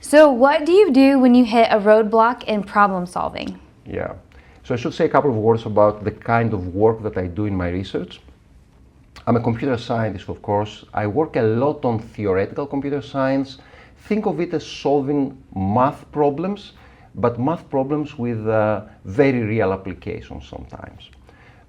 So what do you do when you hit a roadblock in problem solving? Yeah, so I should say a couple of words about the kind of work that I do in my research. I'm a computer scientist, of course. I work a lot on theoretical computer science. Think of it as solving math problems, but math problems with very real applications sometimes.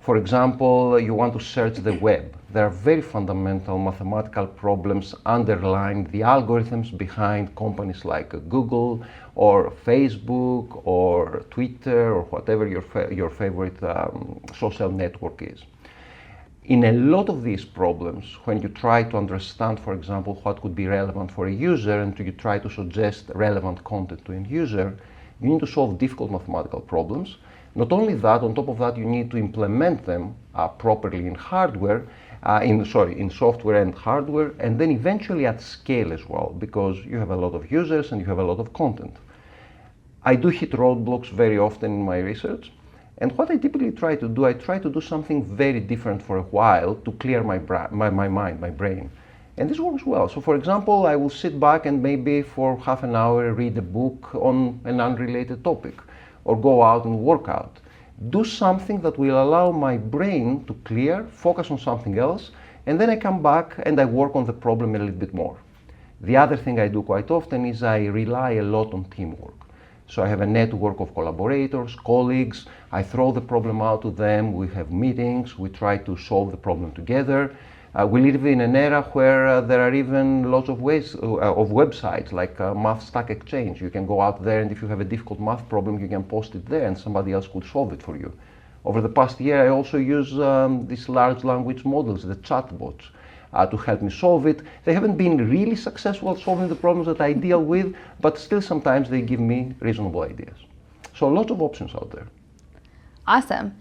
For example, you want to search the web. There are very fundamental mathematical problems underlying the algorithms behind companies like Google or Facebook or Twitter or whatever your favorite social network is. In a lot of these problems, when you try to understand, for example, what could be relevant for a user and you try to suggest relevant content to a user, you need to solve difficult mathematical problems. Not only that, on top of that, you need to implement them properly in hardware, in software and hardware, and then eventually at scale as well, because you have a lot of users and you have a lot of content. I do hit roadblocks very often in my research, and what I typically try to do, I try to do something very different for a while to clear my mind, my brain. And this works well. So for example, I will sit back and maybe for half an hour read a book on an unrelated topic, or go out and work out. Do something that will allow my brain to clear, focus on something else, and then I come back and I work on the problem a little bit more. The other thing I do quite often is I rely a lot on teamwork. So I have a network of collaborators, colleagues, I throw the problem out to them, we have meetings, we try to solve the problem together. We live in an era where there are even lots of ways of websites like Math Stack Exchange. You can go out there and if you have a difficult math problem, you can post it there and somebody else could solve it for you. Over the past year, I also use these large language models, the chatbots, to help me solve it. They haven't been really successful at solving the problems that I deal with, but still sometimes they give me reasonable ideas. So lots of options out there. Awesome.